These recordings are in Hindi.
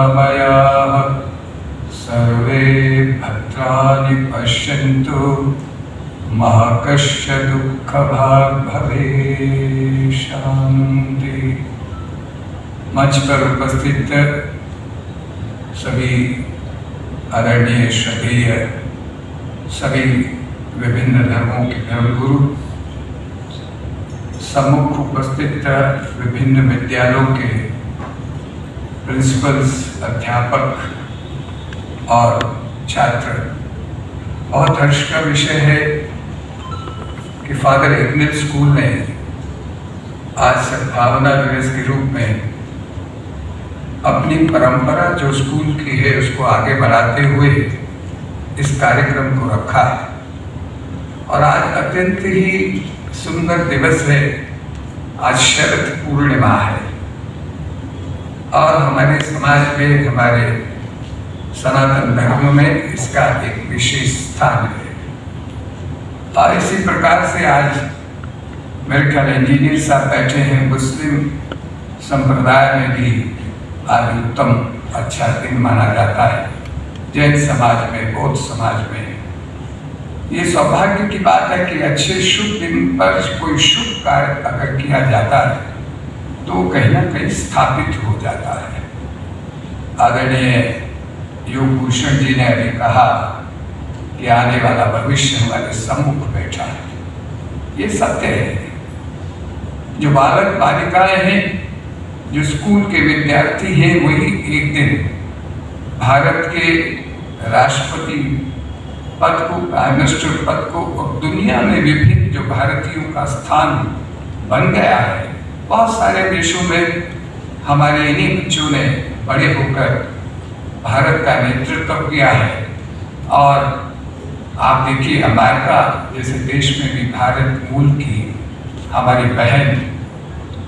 निरामयाः सर्वे भद्राणि पश्यन्तु मा कश्चित् दुःखभाग् भवेत्। शान्ति। मंच पर उपस्थित सभी आदरणीय श्रद्धेय सभी विभिन्न धर्मों के धर्मगुरु, सम्मुख उपस्थित विभिन्न विद्यालयों के प्रिंसिपल्स, अध्यापक और छात्र, बहुत हर्ष का विषय है कि फादर इग्निल स्कूल ने आज सद्भावना दिवस के रूप में अपनी परंपरा जो स्कूल की है उसको आगे बढ़ाते हुए इस कार्यक्रम को रखा है। और आज अत्यंत ही सुंदर दिवस है। आज शरद पूर्णिमा है और हमारे समाज में, हमारे सनातन धर्म में इसका एक विशेष स्थान है। और इसी प्रकार से आज मेरे ख्याल इंजीनियर साहब बैठे हैं। मुस्लिम संप्रदाय में भी आज उत्तम अच्छा दिन माना जाता है। जैन समाज में, बौद्ध समाज में ये सौभाग्य की बात है कि अच्छे शुभ दिन पर कोई शुभ कार्य अगर किया जाता है तो कहीं ना कहीं स्थापित हो जाता है। आदरणीय योग भूषण जी ने अभी कहा कि आने वाला भविष्य हमारे सम्मुख बैठा है। ये सत्य है। जो बालक बालिकाएं हैं, जो स्कूल के विद्यार्थी हैं, वही एक दिन भारत के राष्ट्रपति पद को, प्राइम मिनिस्टर पद को, और दुनिया में विभिन्न जो भारतीयों का स्थान बन गया है। बहुत सारे देशों में हमारे इन्हीं बच्चों ने बड़े होकर भारत का नेतृत्व किया है। और आप देखिए अमेरिका जैसे देश में भी भारत मूल की हमारी बहन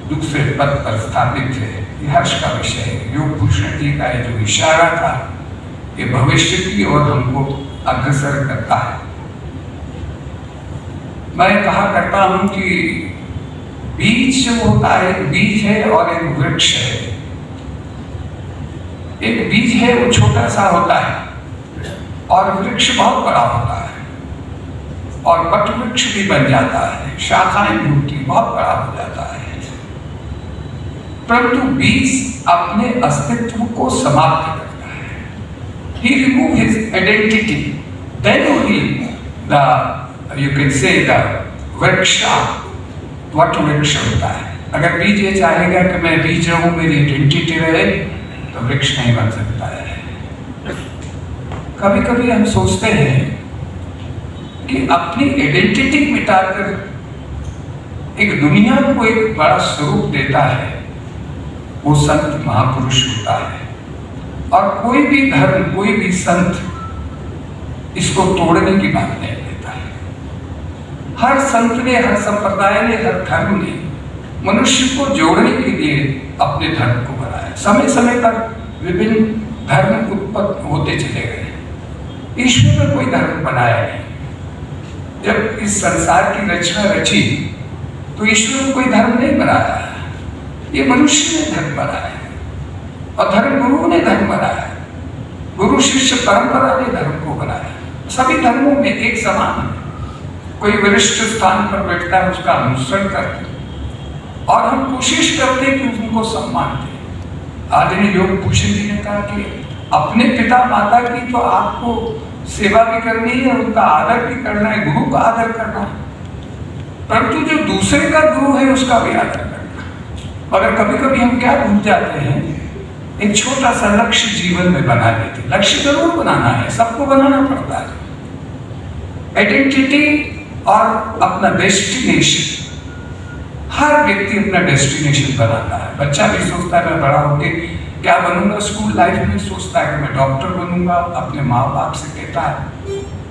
दूसरे पद पर स्थापित है। ये हर्ष का विषय है। योग भूषण जी का ये जो इशारा था ये भविष्य की ओर हमको अग्रसर करता है। मैं कहा करता हूं कि बीज जो होता है, एक बीज है और एक वृक्ष है। एक बीज है वो छोटा सा होता है और वृक्ष बहुत बड़ा होता है और वट वृक्ष भी बन जाता है, शाखाएं भी बहुत बड़ा हो जाता है। परंतु बीज अपने अस्तित्व को समाप्त करता है। He remove his identity, then only you can say the वृक्षा, वट वृक्ष होता है। अगर बीज ये चाहेगा कि मैं बीज रहूं, मेरी आइडेंटिटी रहे, तो वृक्ष नहीं बन सकता है। कभी कभी हम सोचते हैं कि अपनी आइडेंटिटी मिटाकर एक दुनिया को एक बड़ा स्वरूप देता है, वो संत महापुरुष होता है। और कोई भी धर्म, कोई भी संत इसको तोड़ने की बात नहीं देता है। हर संत ने, हर संप्रदाय ने, हर धर्म ने मनुष्य को जोड़ने के लिए अपने धर्म को बनाया। समय समय पर विभिन्न धर्म उत्पन्न होते चले गए। ईश्वर ने कोई धर्म बनाया नहीं। जब इस संसार की रचना रची तो ईश्वर ने कोई धर्म नहीं बनाया, ये मनुष्य ने धर्म बनाया और धर्म गुरु ने धर्म बनाया। गुरु शिष्य परंपरा ने धर्म को बनाया। सभी धर्मों में एक समान है। कोई वरिष्ठ स्थान पर बैठता है, उसका अनुसरण करते और हम कोशिश करते हैं कि उनको सम्मान दें। आदरणीय योग भूषण जी ने कहा कि अपने पिता माता की तो आपको सेवा भी करनी है, उनका आदर भी करना है, गुरु का आदर करना है, परंतु जो दूसरे का गुरु है उसका भी आदर करना है। मगर कभी कभी हम क्या भूल जाते हैं, एक छोटा सा लक्ष्य जीवन में बना लेते। लक्ष्य जरूर बनाना है, सबको बनाना पड़ता है। आइडेंटिटी और अपना डेस्टिनेशन, हर व्यक्ति अपना डेस्टिनेशन बनाता है। बच्चा भी सोचता है मैं बड़ा होके क्या बनूंगा, स्कूल लाइफ में सोचता है कि मैं डॉक्टर बनूंगा, अपने माँ बाप से कहता है,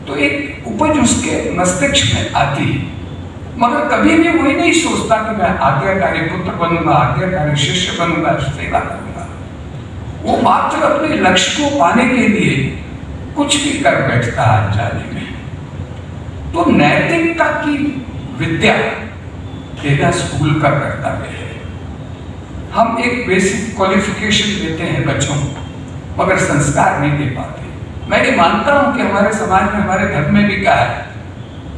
तो एक उपज उसके मस्तिष्क में आती है। मगर कभी भी वही नहीं सोचता कि मैं आज्ञाकारी पुत्र बनूंगा, आज्ञाकारी शिष्य बनूंगा, सेवा करूंगा। वो मात्र अपने लक्ष्य को पाने के लिए कुछ भी कर बैठता है अनजाने में। तो नैतिकता की विद्या देना स्कूल का कर्तव्य है। हम एक बेसिक क्वालिफिकेशन देते हैं बच्चों को, मगर संस्कार नहीं दे पाते। मैं ये मानता हूं कि हमारे समाज में, हमारे धर्म में भी कहा है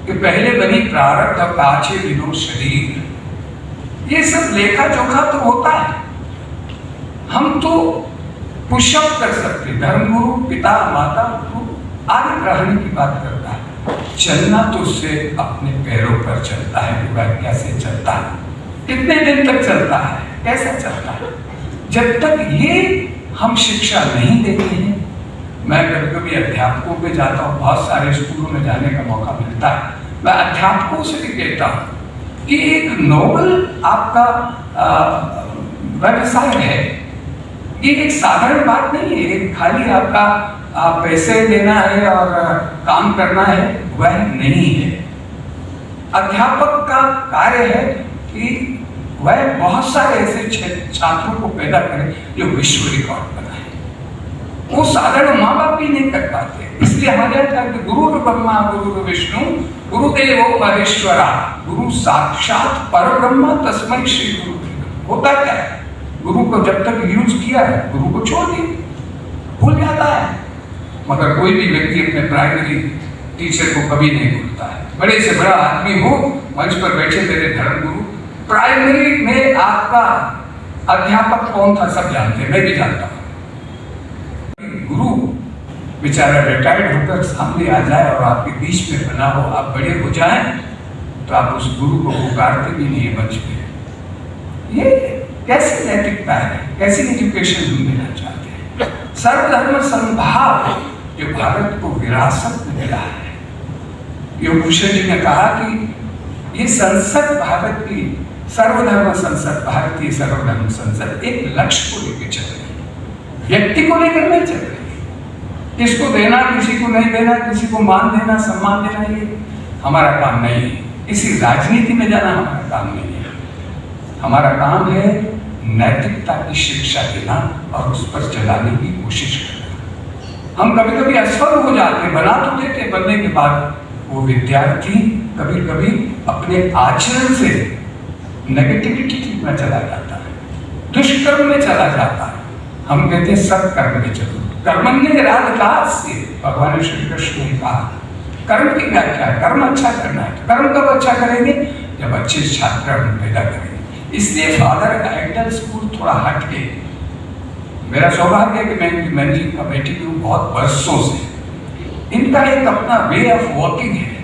कि पहले बनी प्रारब्ध और पाछे विनो शरीर। ये सब लेखा जोखा तो होता है, हम तो पुशअप कर सकते। धर्मगुरु, पिता, माता, गुरु आगे बढ़ाने की बात करता है। चलना तो उससे अपने पैरों पर चलता है। वह कैसे चलता है, कितने दिन तक चलता है, कैसा चलता है, जब तक ये हम शिक्षा नहीं देते हैं। मैं कभी कभी अध्यापकों पे जाता हूँ, बहुत सारे स्कूलों में जाने का मौका मिलता है। मैं अध्यापकों से भी कहता हूँ कि एक नोबल आपका व्यवसाय है, ये एक साधारण बात नहीं है। खाली आपका पैसे लेना है और काम करना है, वह नहीं है। अध्यापक का कार्य है कि वह बहुत सारे ऐसे छात्रों को पैदा करे जो विश्व रिकॉर्ड बनाए। वो साधारण माँ बाप भी नहीं कर पाते। इसलिए हमारे यहाँ गुरु ब्रह्मा गुरु विष्णु गुरुदेवो महेश्वरा, गुरु साक्षात परब्रह्म तस्मै श्री गुरु। होता क्या है, गुरु को जब तक यूज किया है, गुरु को छोड़ दिया, भूल जाता है। मगर कोई भी व्यक्ति अपने प्राइमरी टीचर को कभी नहीं भूलता है। बड़े से बड़ा आदमी हो, मंच पर बैठे मेरे धर्म गुरु, प्राइमरी में आपका अध्यापक कौन था सब जानते हैं, मैं भी जानता हूँ। गुरु बेचारा रिटायर्ड होकर सामने आ जाए और आपके बीच में बना हो, आप बड़े हो जाएं, तो आप उस गुरु को पुकारते भी नहीं है मंच पे। ये कैसी नैतिकता है, कैसी एजुकेशन हम देना चाहते हैं। सर्वधर्म समभाव जो भारत को विरासत में मिला है। योग भूषण जी ने कहा कि ये संसद भारत की सर्वधर्म संसद, भारतीय सर्वधर्म संसद एक लक्ष्य को लेकर चल रही है, व्यक्ति को लेकर नहीं चल रही। किसको देना, किसी को नहीं देना, किसी को मान देना, सम्मान देना, ये हमारा काम नहीं है। किसी राजनीति में जाना हमारा काम नहीं है। हमारा काम है नैतिकता की शिक्षा देना और उस पर चलाने की कोशिश करना। हम कभी कभी असफल हो जाते, बना तो देते, बनने के बाद वो विद्यार्थी कभी कभी अपने आचरण से नेगेटिविटी में चला जाता है, दुष्कर्म में चला जाता है। हम कहते हैं सब कर्म में चलो, कर्मण्य राधिकास्य, भगवान श्री कृष्ण ने कहा। कर्म की व्याख्या, कर्म अच्छा करना है। कर्म कब अच्छा करेंगे, जब अच्छे छात्र हम पैदा करेंगे। इसलिए फादर आइडल स्कूल थोड़ा हट के, मेरा सौभाग्य है कि मैं इनकी मैनेजिंग कमेटी में हूँ बहुत वर्षों से। इनका एक अपना वे ऑफ वर्किंग है।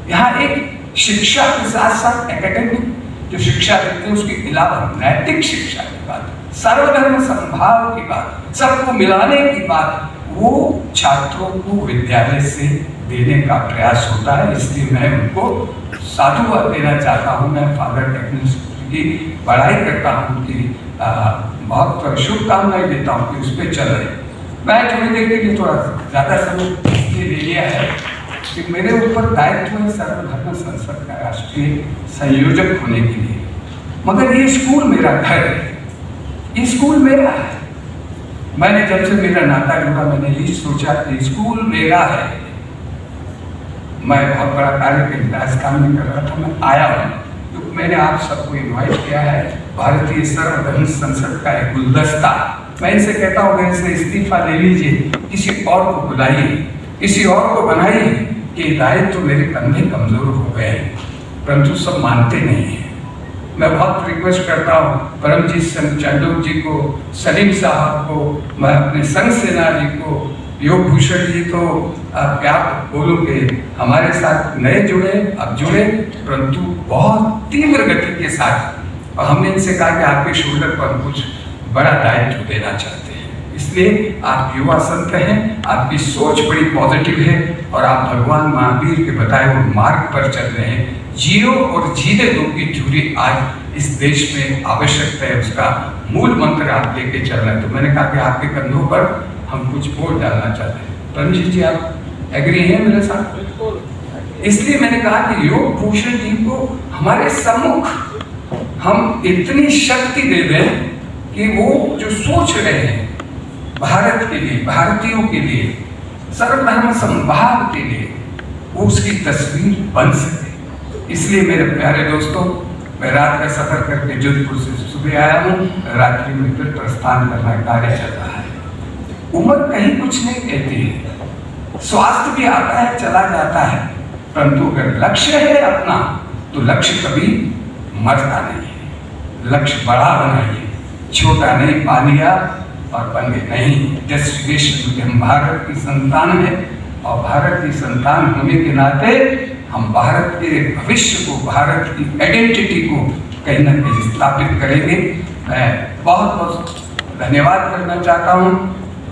यहाँ एक शिक्षा के साथ साथ एकेडमिक जो शिक्षा देते हैं उसके अलावा नैतिक शिक्षा की बात, सर्वधर्म समभाव की बात, सबको मिलाने की बात, वो छात्रों को विद्यालय से देने का प्रयास होता है। इसलिए मैं उनको साधुवाद देना चाहता हूँ। मैं फादर टेक्निक्स की बड़ाई करता हूँ कि बहुत शुभकामनाएं देता हूँ कि उस पर चल रहे। मैं थोड़ी देर के लिए थोड़ा ज़्यादा समय इसलिए ले लिया है कि मेरे ऊपर दायित्व है सर्वधर्म संसद का राष्ट्रीय संयोजक होने के लिए। मगर ये स्कूल मेरा घर है, ये स्कूल मेरा है। मैंने जब से मेरा नाता जुड़ा, मैंने ये सोचा कि स्कूल मेरा है। मैं बहुत बड़ा कार्य के राजस्थान में कर रहा था, मैं आया हूँ तो मैंने आप सबको इन्वाइट किया है। भारतीय सर्वधर्म संसद का एक गुलदस्ता, मैं इनसे कहता हूँ मेरे से इस्तीफा ले लीजिए, किसी और को बुलाइए, किसी और को बनाइए कि दायित्व तो मेरे कंधे कमजोर हो गए हैं, परंतु सब मानते नहीं हैं। मैं बहुत रिक्वेस्ट करता हूँ परमजीत चंडोक जी को, सलीम साहब को, मैं अपने संघ सेना जी को, योग भूषण जी को क्या बोलूँ कि हमारे साथ नए जुड़े, अब जुड़े, परंतु बहुत तीव्र गति के साथ। और हमने इनसे कहा कि आपके शोल्डर पर कुछ बड़ा दायित्व देना चाहते हैं। इसलिए आप युवा संत हैं, आपकी सोच बड़ी पॉजिटिव है और आप भगवान महावीर के बताए हुए मार्ग पर चल रहे हैं। जियो और जीने दो की थ्योरी आज इस देश में आवश्यकता है, उसका मूल मंत्र आप लेके चल रहे हैं। तो मैंने कहा कि आपके कंधों पर हम कुछ बोल डालना चाहते हैं। परमजीत जी आप एग्री हैं मेरे साथ? बिल्कुल। इसलिए मैंने कहा कि योग भूषण जी को हमारे सम्मुख हम इतनी शक्ति दे दें कि वो जो सोच रहे हैं भारत के लिए, भारतीयों के लिए, सर्वधर्म समभाव के लिए, वो उसकी तस्वीर बन सके। इसलिए मेरे प्यारे दोस्तों, मैं रात का सफर करके जोधपुर से सुबह आया हूँ, रात्रि में फिर प्रस्थान करना कार्य चल रहा है। उम्र कहीं कुछ नहीं कहती है, स्वास्थ्य भी आता है चला जाता है, परंतु अगर लक्ष्य है अपना तो लक्ष्य कभी मरता नहीं है। लक्ष्य बड़ा बनाइए, छोटा नहीं पा लिया और बन गए नहीं। डेस्टिनेशन, हम भारत की संतान है और भारत की संतान होने के नाते हम भारत के भविष्य को, भारत की आइडेंटिटी को कहीं ना कहीं स्थापित करेंगे। मैं बहुत बहुत धन्यवाद करना चाहता हूँ।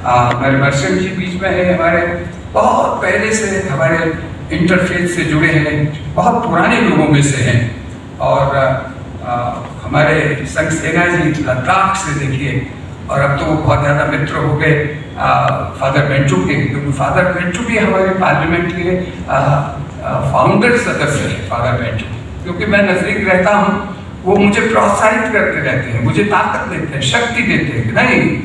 हमारे वर्षम जी बीच में है, हमारे बहुत पहले से हमारे इंटरफेस से जुड़े हैं, बहुत पुराने लोगों में से हैं। और हमारे संघ सेना जी लद्दाख से देखिए, और अब तो वो बहुत ज़्यादा मित्र हो गए फादर बेंचू के, क्योंकि फादर बेंचू भी हमारे पार्लियामेंट के फाउंडर सदस्य हैं। फादर बेंचू, क्योंकि मैं नजदीक रहता हूँ, वो मुझे प्रोत्साहित करते रहते हैं, मुझे ताकत देते हैं, शक्ति देते हैं कि नहीं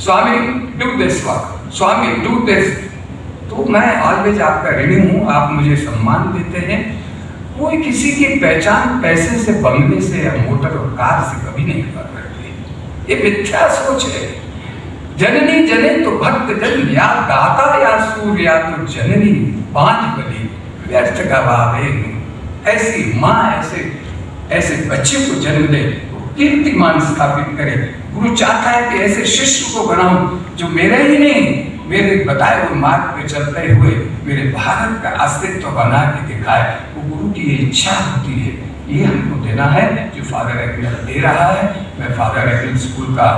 Swami do this work, Swami do this. तो मैं ऑलवेज आपका ऋणी हूँ, आप मुझे सम्मान देते हैं। कोई किसी की पहचान पैसे से, बंगले से या मोटर और कार से कभी नहीं कर सकती, ये मिथ्या सोच है। जननी जने तो भक्त जन, या दाता या सूर्य, या तो जननी पांच बली व्यर्थ गवावे। ऐसी माँ ऐसे बच्चे को जन्म दे, कीर्तिमान स्थापित करे। गुरु चाहता है कि ऐसे शिष्य को बनाऊं जो मेरे ही नहीं, मेरे बताए हुए मार्ग पे चलते हुए मेरे भारत का अस्तित्व बना के दिखाए। वो गुरु की इच्छा होती है, ये हमको देना है जो फादर एग्नेल दे रहा है। मैं फादर एग्नेल स्कूल का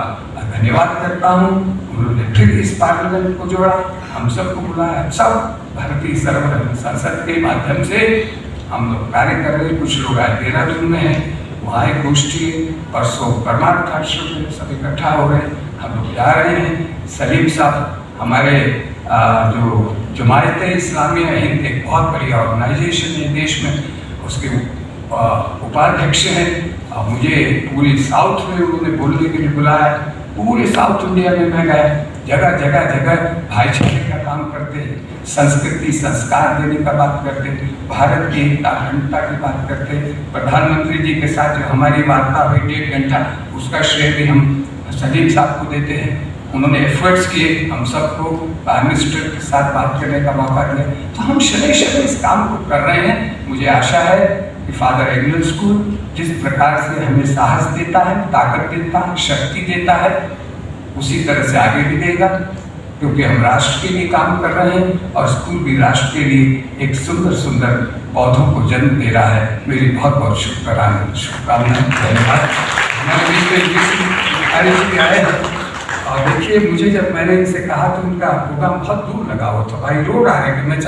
धन्यवाद करता हूँ। उन्होंने फिर इस पार्लियामेंट को जोड़ा, हम सबको बुलाया, सब भारतीय सर्वधर्म संसद के माध्यम से हम लोग कार्य कर रहे हैं। कुछ लोग आज देहरादून में हैं, वहाँ एक गोष्ठी, परसों परमार्थ आश्रम में सब इकट्ठा हो रहे हैं, हम लोग जा रहे हैं। सलीम साहब हमारे जो जमायत इस्लामिया हिंद एक बहुत बड़ी ऑर्गेनाइजेशन है देश में, उसके उपाध्यक्ष हैं। मुझे पूरी साउथ में उन्होंने बोलने के लिए बुलाया। पूरे साउथ इंडिया में मैं गया, जगह जगह भाईचारे का काम करते हैं, संस्कृति संस्कार देने का बात करते हैं, भारत की एकता अखंडता की बात करते हैं। प्रधानमंत्री जी के साथ जो हमारी वार्ता हुई 1.5 घंटा, उसका श्रेय भी हम सलीम साहब को देते हैं। उन्होंने एफर्ट्स किए, हम सबको प्राइम मिनिस्टर के साथ बात करने का मौका दिया। तो हम शनि इस काम को कर रहे हैं। मुझे आशा है कि फादर एग्नेल स्कूल जिस प्रकार से हमें साहस देता है, ताकत देता है, शक्ति देता है, उसी तरह से आगे भी देगा, क्योंकि हम राष्ट्र के लिए काम कर रहे हैं और स्कूल भी राष्ट्र के लिए एक सुंदर सुंदर पौधों को जन्म दे रहा है। मेरी बहुत बहुत शुभकामनाएं, धन्यवाद। हमारे बीच में भिखारी जी आए हैं, और देखिए मुझे जब मैंने इनसे कहा तो उनका प्रोग्राम बहुत दूर लगा हुआ था, भाई रोड आ रहे कि मैं